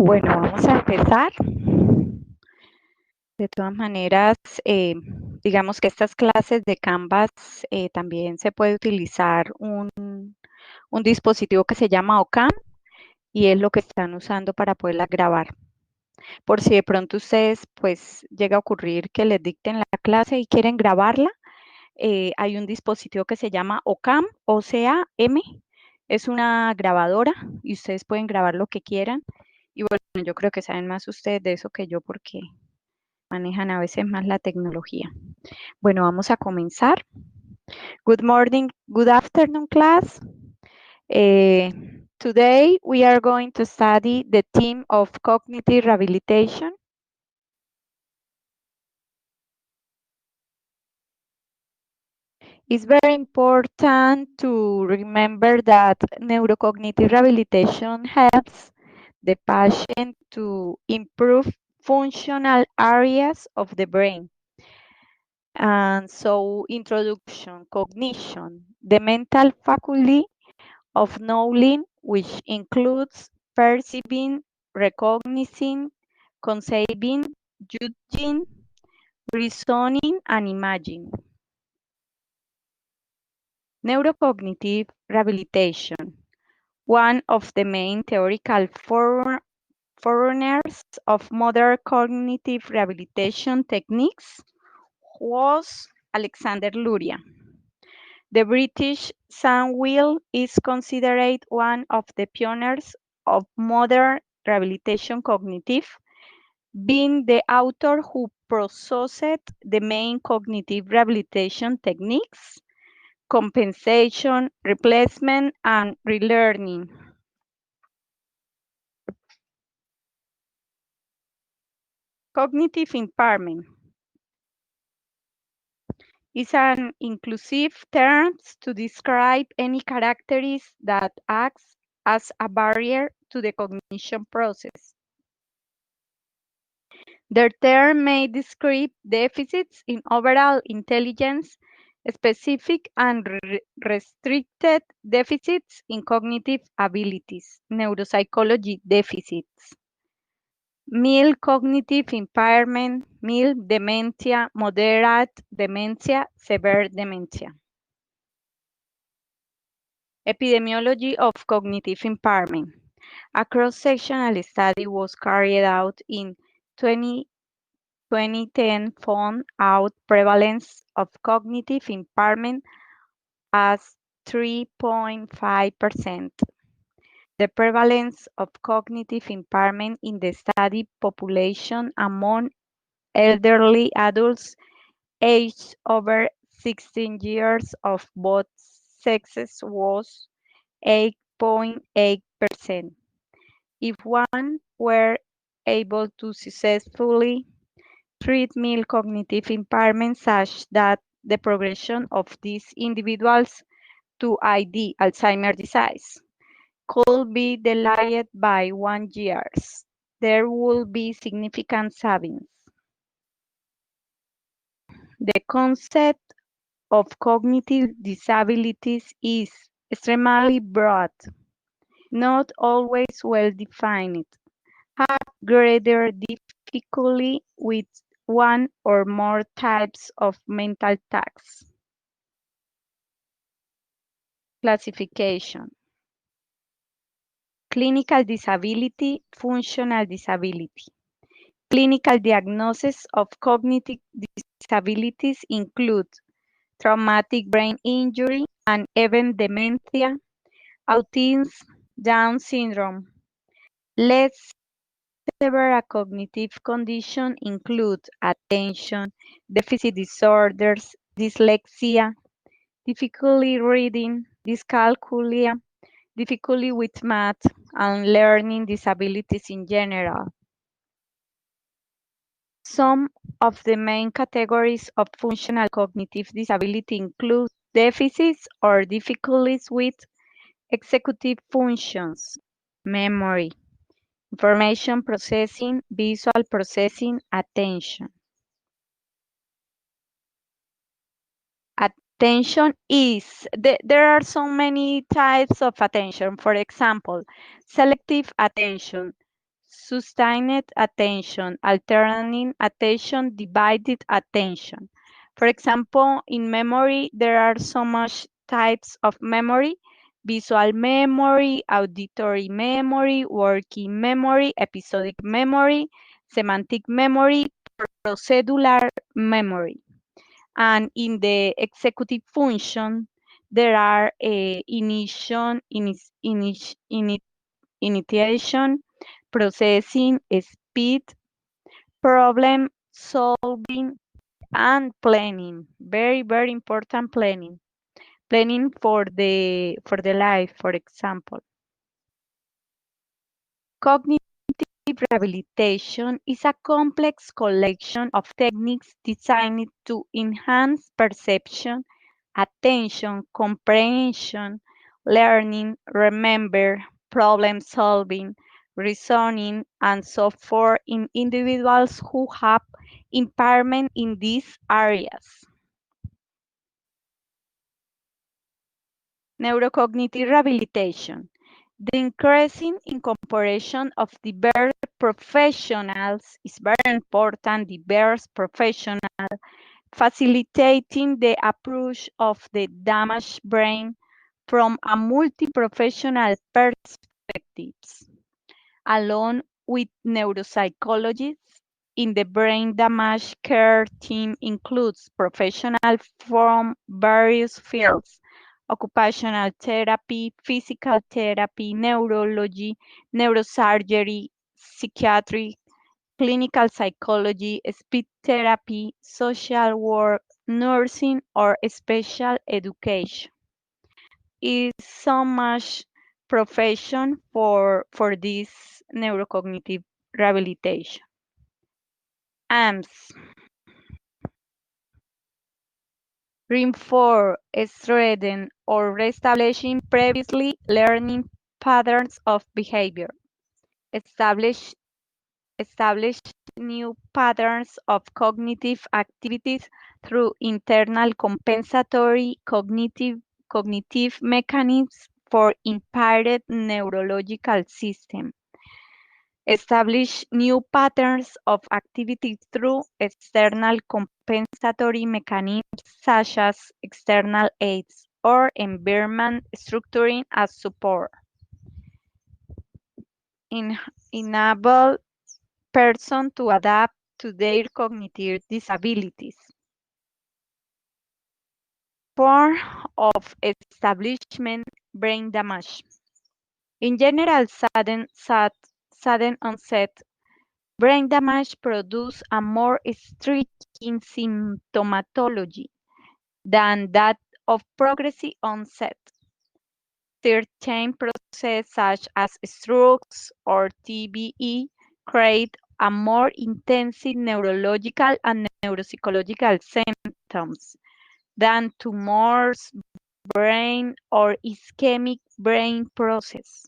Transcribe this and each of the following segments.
Bueno, vamos a empezar. De todas maneras, digamos que estas clases de Canvas también se puede utilizar un dispositivo que se llama OCam y es lo que están usando para poderla grabar. Por si de pronto ustedes, pues, llega a ocurrir que les dicten la clase y quieren grabarla, hay un dispositivo que se llama OCam, O-C-A-M. Es una grabadora y ustedes pueden grabar lo que quieran. Y bueno, yo creo que saben más ustedes de eso que yo porque manejan a veces más la tecnología. Bueno, vamos a comenzar. Good morning, good afternoon, class. Today we are going to study the theme of cognitive rehabilitation. It's very important to remember that neurocognitive rehabilitation helps the patient to improve functional areas of the brain. And so, introduction, cognition, the mental faculty of knowing, which includes perceiving, recognizing, conceiving, judging, reasoning, and imagining. Neurocognitive rehabilitation, one of the main theoretical forerunners of modern cognitive rehabilitation techniques, was Alexander Luria. The British Samuel is considered one of the pioneers of modern rehabilitation cognitive, being the author who processed the main cognitive rehabilitation techniques, compensation, replacement, and relearning. Cognitive impairment is an inclusive term to describe any characteristics that acts as a barrier to the cognition process. The term may describe deficits in overall intelligence, specific and restricted deficits in cognitive abilities, neuropsychology deficits, mild cognitive impairment, mild dementia, moderate dementia, severe dementia. Epidemiology of cognitive impairment. A cross-sectional study was carried out in 2010 found out prevalence of cognitive impairment as 3.5%. The prevalence of cognitive impairment in the study population among elderly adults aged over 16 years of both sexes was 8.8%. If one were able to successfully treat mild cognitive impairment such that the progression of these individuals to ID, Alzheimer's disease, could be delayed by 1 year, there will be significant savings. The concept of cognitive disabilities is extremely broad, not always well defined, have greater difficulty with one or more types of mental tasks. Classification. Clinical disability, functional disability. Clinical diagnosis of cognitive disabilities include traumatic brain injury and even dementia, autism, Down syndrome. Less severe cognitive conditions include attention deficit disorders, dyslexia, difficulty reading, dyscalculia, difficulty with math, and learning disabilities in general. Some of the main categories of functional cognitive disability include deficits or difficulties with executive functions, memory, information processing, visual processing, attention. Attention is, there are so many types of attention. For example, selective attention, sustained attention, alternating attention, divided attention. For example, in memory, there are so much types of memory: visual memory, auditory memory, working memory, episodic memory, semantic memory, procedural memory. And in the executive function, there are initiation, processing, speed, problem solving, and planning. Very, very important planning. Planning for the life, for example. Cognitive rehabilitation is a complex collection of techniques designed to enhance perception, attention, comprehension, learning, remember, problem solving, reasoning, and so forth in individuals who have impairment in these areas. Neurocognitive rehabilitation. The increasing incorporation of diverse professionals is very important, diverse professionals, facilitating the approach of the damaged brain from a multi-professional perspectives, along with neuropsychologists. In the brain damage care team includes professionals from various fields: occupational therapy, physical therapy, neurology, neurosurgery, psychiatry, clinical psychology, speech therapy, social work, nursing, or special education. Is so much profession for this neurocognitive rehabilitation. AMS, reinforce, strengthen, or reestablishing previously learning patterns of behavior. Establish establish new patterns of cognitive activities through internal compensatory cognitive mechanisms for impaired neurological system. Establish new patterns of activity through external compensatory mechanisms such as external aids or environment structuring as support. Enable person to adapt to their cognitive disabilities. Form of establishment brain damage. In general, sudden onset brain damage produces a more striking symptomatology than that of progressive onset. Certain processes such as strokes or TBE create a more intensive neurological and neuropsychological symptoms than tumors, brain, or ischemic brain process.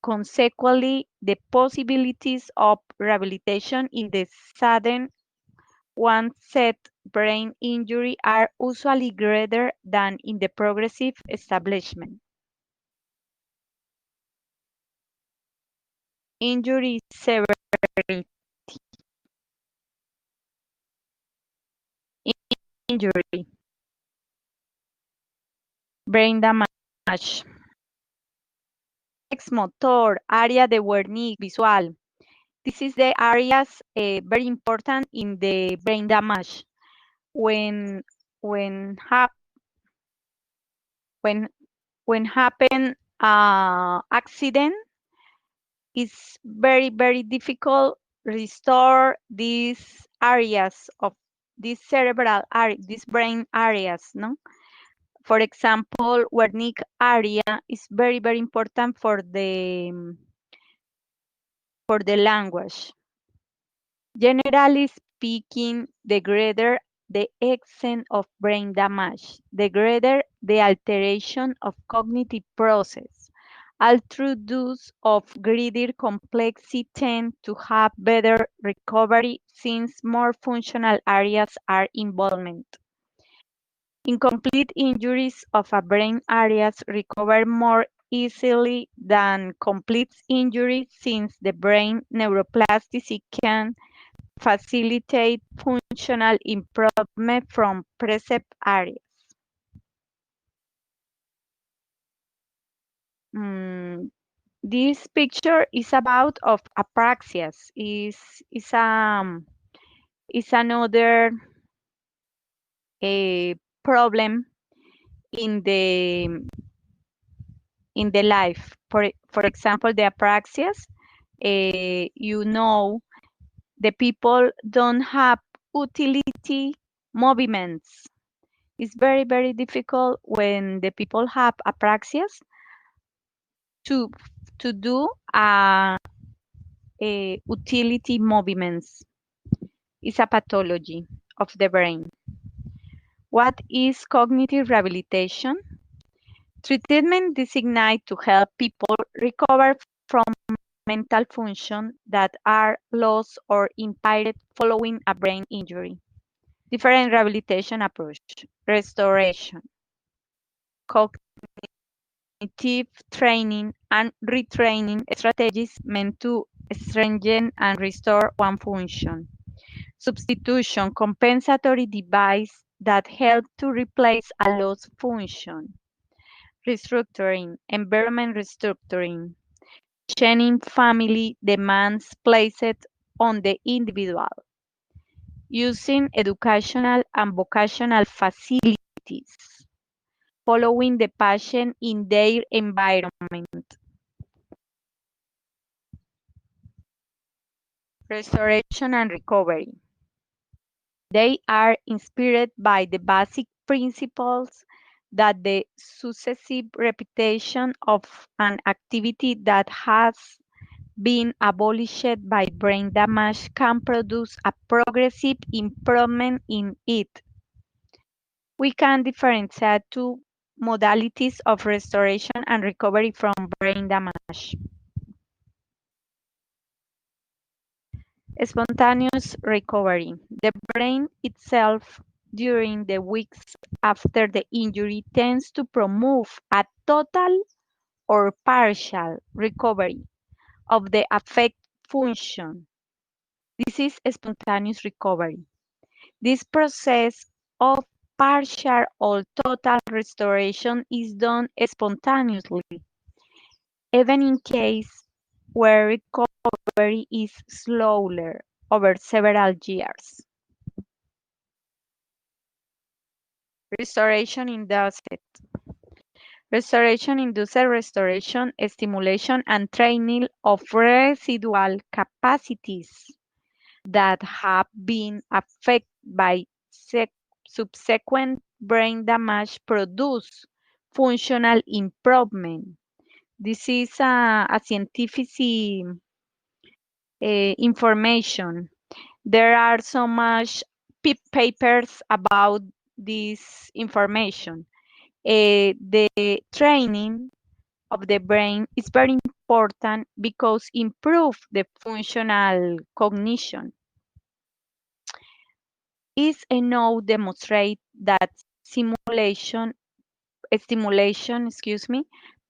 Consequently, the possibilities of rehabilitation in the sudden onset brain injury are usually greater than in the progressive establishment. Injury severity. Injury. Brain damage. Motor, área de Wernicke, visual. This is the areas very important in the brain damage. When when when happen accident, it's very difficult restore these areas of these cerebral area, these brain areas, no? For example, Wernicke area is very important for the language. Generally speaking, the greater the extent of brain damage, the greater the alteration of cognitive process. Although those of greater complexity tend to have better recovery since more functional areas are involved. Incomplete injuries of a brain areas recover more easily than complete injury since the brain neuroplasticity can facilitate functional improvement from preset areas. Mm, this picture is about of apraxias. Is another a problem in the life. For example, the apraxias. You know, the people don't have utility movements. It's very, very difficult when the people have apraxias to to do a utility movements. It's a pathology of the brain. What is cognitive rehabilitation? Treatment designed to help people recover from mental function that are lost or impaired following a brain injury. Different rehabilitation approach. Restoration, cognitive training, and retraining strategies meant to strengthen and restore one function. Substitution, compensatory device that help to replace a lost function. Restructuring, environment restructuring, changing family demands placed on the individual, using educational and vocational facilities, following the patient in their environment. Restoration and recovery. They are inspired by the basic principles that the successive repetition of an activity that has been abolished by brain damage can produce a progressive improvement in it. We can differentiate two modalities of restoration and recovery from brain damage. Spontaneous recovery. The brain itself, during the weeks after the injury, tends to promote a total or partial recovery of the affected function. This is spontaneous recovery. This process of partial or total restoration is done spontaneously, even in cases where recovery is slower over several years. Restoration induced. Restoration induced restoration, stimulation, and training of residual capacities that have been affected by subsequent brain damage produce functional improvement. This is a scientific information. There are so much papers about this information. The training of the brain is very important because improve the functional cognition. Is now demonstrate that stimulation,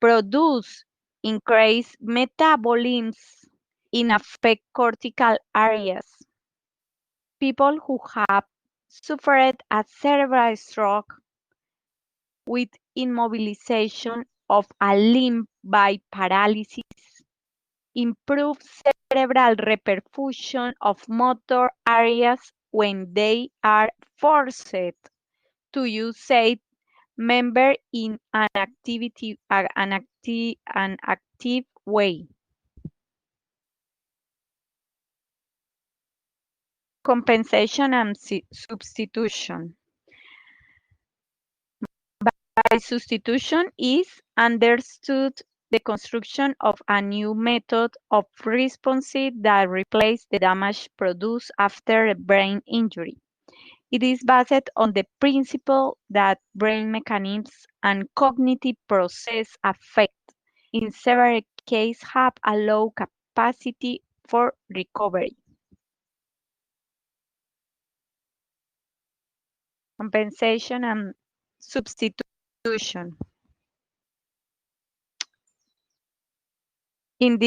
produce increased metabolism in affect cortical areas. People who have suffered a cerebral stroke with immobilization of a limb by paralysis improve cerebral reperfusion of motor areas when they are forced to use said member in an active way. Compensation and substitution. By substitution is understood the construction of a new method of response that replaces the damage produced after a brain injury. It is based on the principle that brain mechanisms and cognitive process affect, in several cases, have a low capacity for recovery. Compensation and substitution. In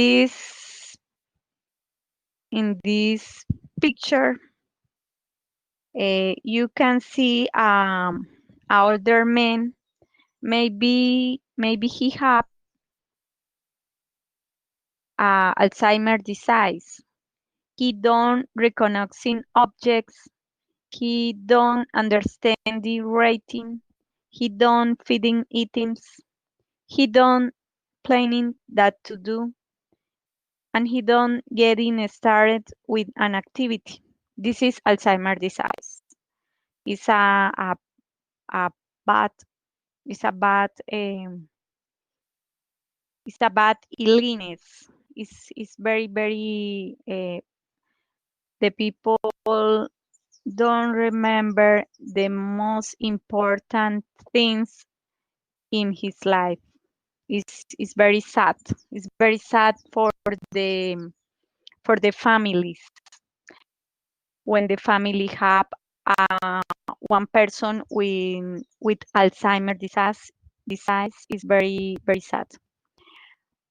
this picture, you can see an older man. Maybe he have Alzheimer disease. He don't recognizing objects. He don't understand the rating. He don't feeding items. He don't planning that to do, and he don't getting started with an activity. This is Alzheimer disease. It's a bad it's a bad it's a bad illness. It's very the people don't remember the most important things in his life. It's very sad. It's very sad the for the families when the family have uh, one person with Alzheimer disease is very sad.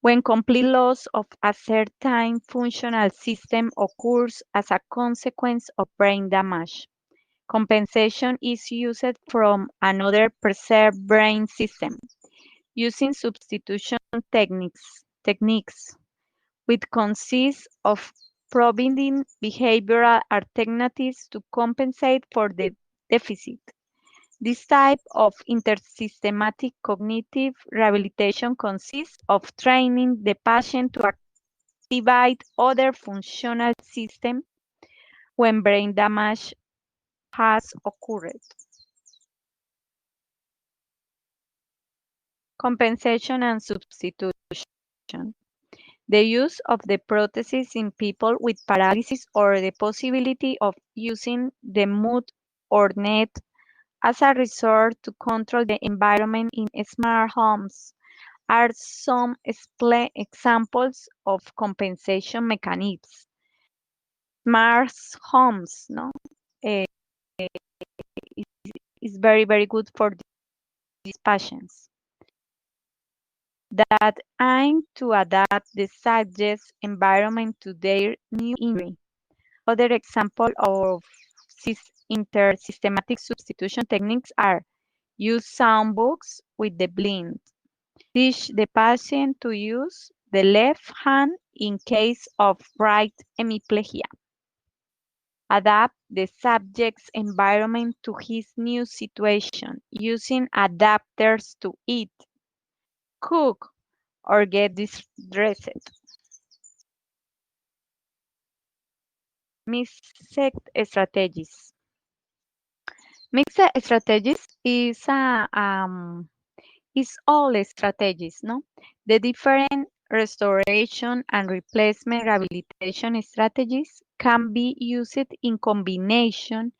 When complete loss of a certain functional system occurs as a consequence of brain damage, compensation is used from another preserved brain system using substitution techniques which consist of providing behavioral alternatives to compensate for the deficit. This type of intersystematic cognitive rehabilitation consists of training the patient to activate other functional systems when brain damage has occurred. Compensation and substitution. The use of the prosthesis in people with paralysis or the possibility of using the mood or net as a resort to control the environment in smart homes are some examples of compensation mechanisms. Smart homes, no, eh, is very good for these patients that aim to adapt the subject's environment to their new injury. Other examples of intersystematic substitution techniques are use sound books with the blind. Teach the patient to use the left hand in case of right hemiplegia. Adapt the subject's environment to his new situation using adapters to eat, cook, or get dressed. Mixed strategies. Mixed strategies is all strategies, no? The different restoration and replacement rehabilitation strategies can be used in combination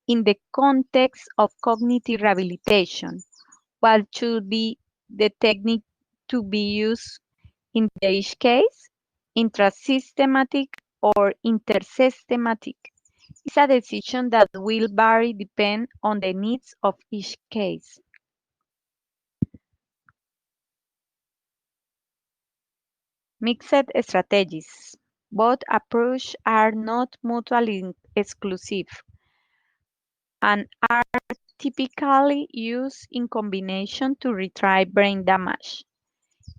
in the context of cognitive rehabilitation. What should be the technique to be used in each case? Intrasystematic or intersystematic? It's a decision that will vary depend on the needs of each case. Mixed strategies. Both approaches are not mutually exclusive and are typically used in combination to retrieve brain damage.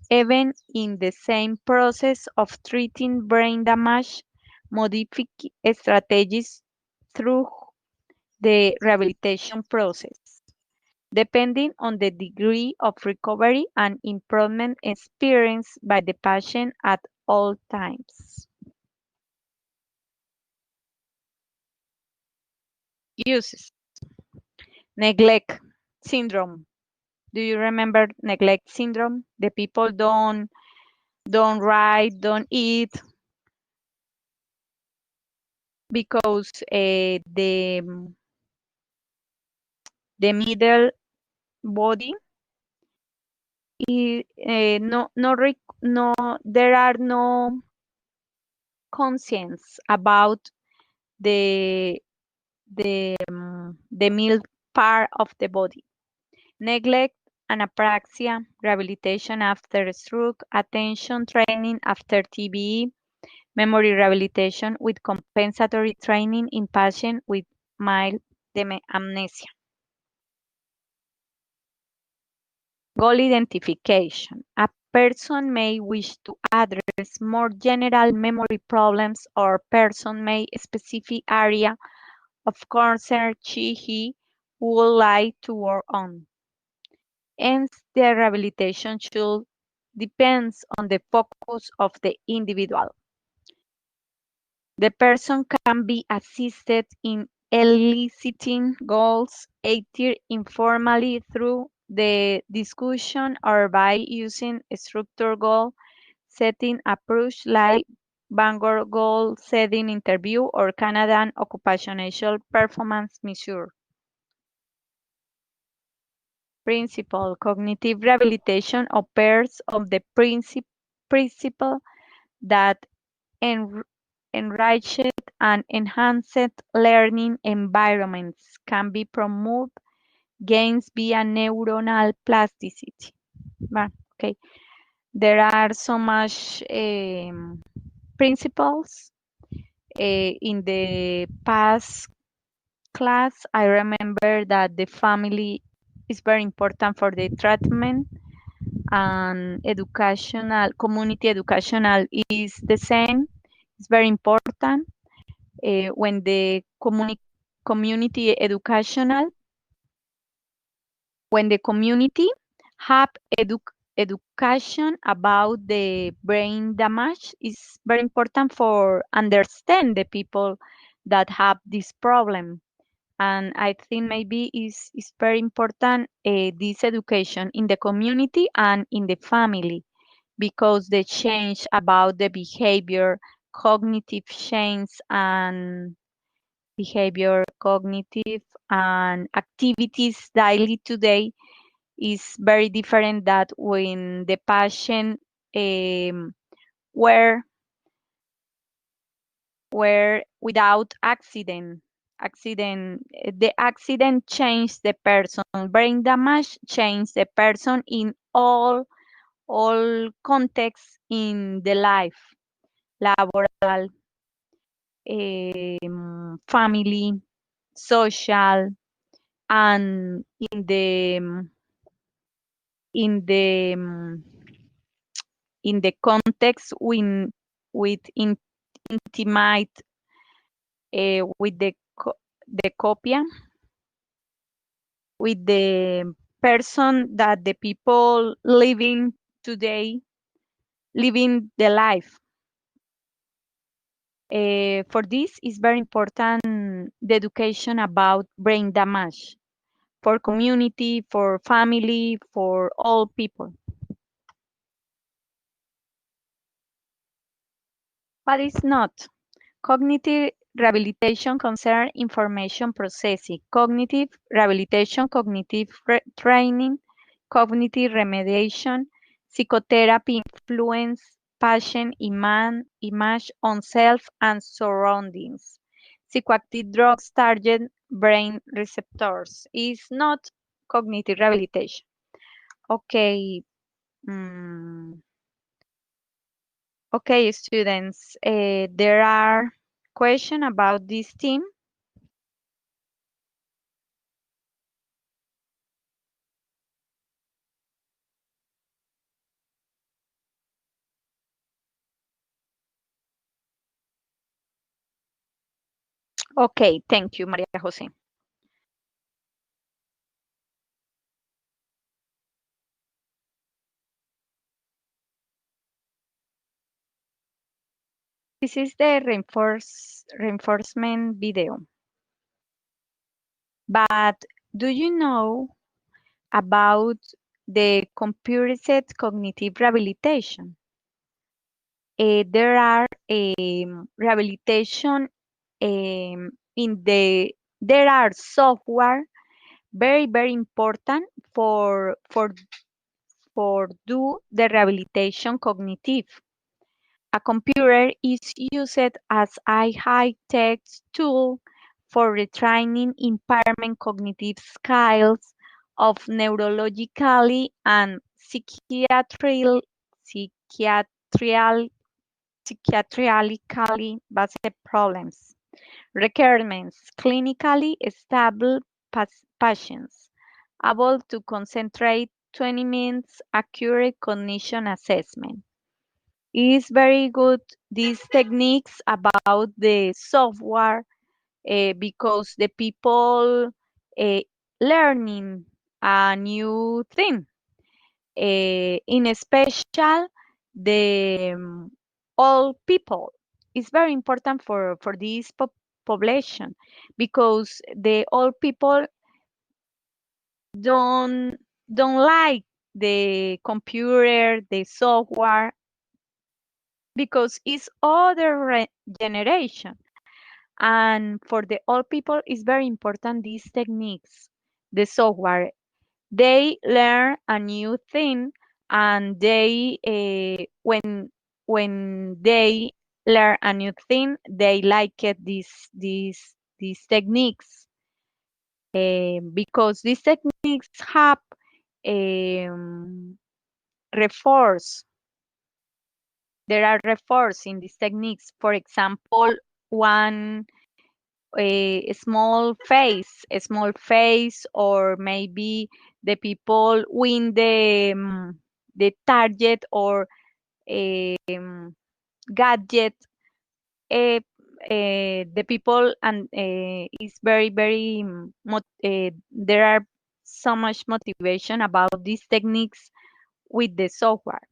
Even in the same process of treating brain damage, modify strategies through the rehabilitation process, depending on the degree of recovery and improvement experienced by the patient at all times. Uses. Neglect syndrome. Do you remember neglect syndrome? The people don't write, don't eat because the middle body is no there are no conscience about the the middle part of the body. Neglect anapraxia, rehabilitation after stroke, attention training after TBE, memory rehabilitation with compensatory training in patients with mild amnesia. Goal identification. A person may wish to address more general memory problems or person may specific area of concern he would like to work on. Hence, the rehabilitation should depends on the focus of the individual. The person can be assisted in eliciting goals either informally through the discussion or by using a structured goal setting approach like Bangor goal setting interview or Canadian occupational performance measure. Principle. Cognitive rehabilitation operates on the principle that en- enriched and enhanced learning environments can be promoted gains via neuronal plasticity. Okay, there are so much principles. In the past class, I remember that the family is very important for the treatment and educational, community educational is the same. It's very important when the community educational, when the community have education about the brain damage is very important for understand the people that have this problem. And I think maybe is very important this education in the community and in the family because the change about the behavior, cognitive change and behavior, cognitive and activities daily today is very different that when the patient um, were were without the accident changed the person, brain damage changed the person in all contexts in the life, laboral, family, social, and in the in the context with intimate with the copia with the person that the people living today living the life. For this is very important the education about brain damage for community, for family, for all people. But it's not. Cognitive rehabilitation concerns information processing, cognitive rehabilitation, cognitive training, cognitive remediation, psychotherapy influence patient image on self and surroundings. Psychoactive drugs target brain receptors. Is not cognitive rehabilitation. Okay. mm, Okay, students, there are questions about this team. Okay, thank you, Maria Jose. This is the reinforcement video. But do you know about the computer-set cognitive rehabilitation? There are rehabilitation in there are software very important for do the rehabilitation cognitive. A computer is used as a high-tech tool for retraining impairment cognitive skills of neurologically and psychiatrically based problems. Requirements: clinically stable patients, able to concentrate 20 minutes, accurate cognition assessment. It's very good, these techniques about the software, because the people uh, learning a new thing. In special, the old people. It's very important for this population, because the old people don't don't like the computer, the software, because it's other generation. And for the old people, it's very important these techniques, the software. They learn a new thing, and they when they learn a new thing, they like it, these techniques, because these techniques have um, reforce. There are reforce in these techniques. For example, one a small face, or maybe the people win the target, or um, gadget. Uh, the people, and is very very there are so much motivation about these techniques with the software.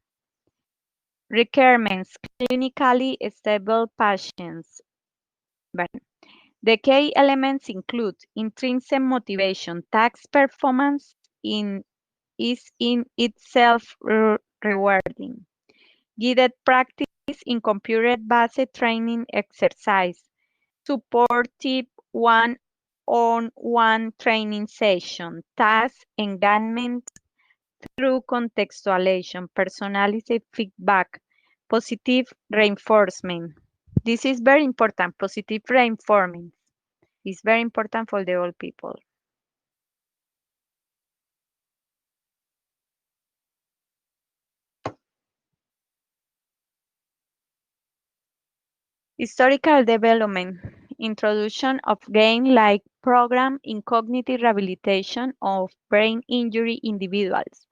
Requirements: clinically stable patients. But the key elements include intrinsic motivation. Task performance is in itself rewarding. Guided practice in computer-based training exercise. Supportive one-on-one training session. Task engagement through contextualization. Personalized feedback. Positive reinforcement. This is very important. Positive reinforcement is very important for the old people. Historical development. Introduction of game-like program in cognitive rehabilitation of brain injury individuals.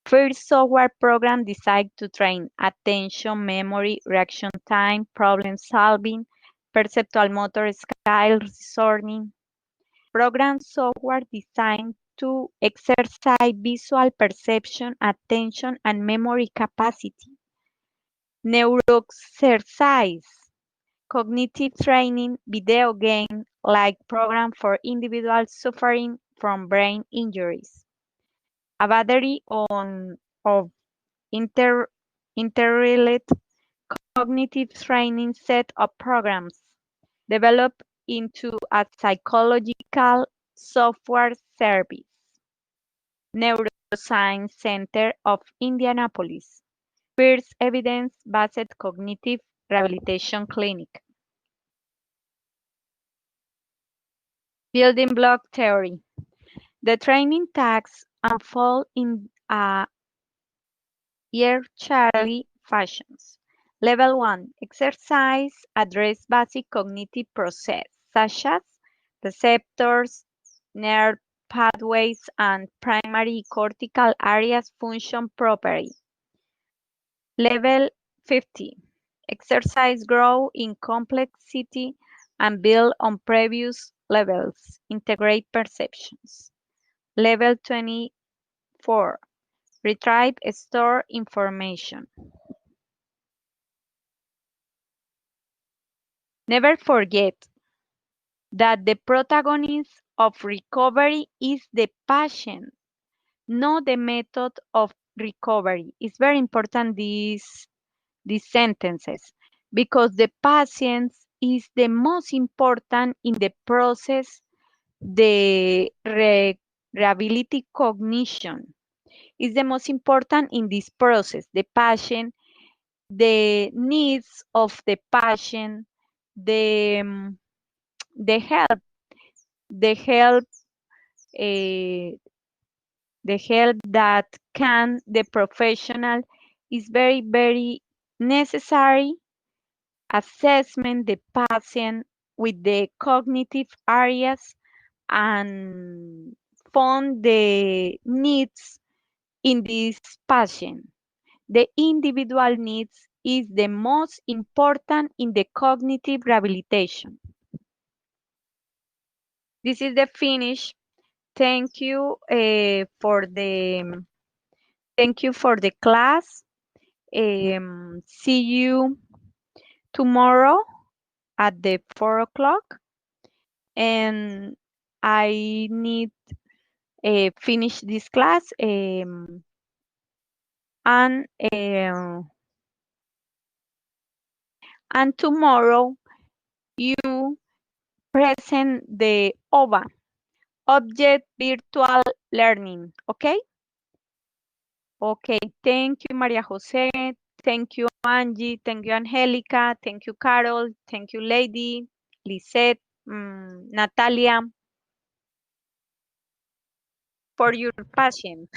First software program designed to train attention, memory, reaction time, problem solving, perceptual motor skill, reasoning. Program software designed to exercise visual perception, attention, and memory capacity. Neuroexercise, cognitive training video game like program for individuals suffering from brain injuries. A battery of inter, interrelated cognitive training set of programs developed into a psychological software service. Neuroscience Center of Indianapolis. First evidence-based cognitive rehabilitation clinic. Building block theory. The training tasks unfold in a hierarchical fashions. Level 1. Exercise address basic cognitive process, such as receptors, nerve pathways, and primary cortical areas function properly. Level 50. Exercise grow in complexity and build on previous levels. Integrate perceptions. Level 24. Retrieve stored information. Never forget that the protagonist of recovery is the patient, not the method of recovery. It's very important, these sentences, because the patient is the most important in the process, the rehabilitative cognition is the most important in this process. The patient, the needs of the patient, the the help, the help, uh, The help that can the professional is very, very necessary. Assessment the patient with the cognitive areas and find the needs in this patient. The individual needs is the most important in the cognitive rehabilitation. This is the finish. Thank you for the class. See you tomorrow at the 4 o'clock. And I need finish this class and uh, and tomorrow you present the OVA, Object Virtual Learning. Okay. Okay, thank you, Maria Jose. Thank you, Angie. Thank you, Angelica. Thank you, Carol. Thank you, Lady, Lisette, Natalia, for your passion.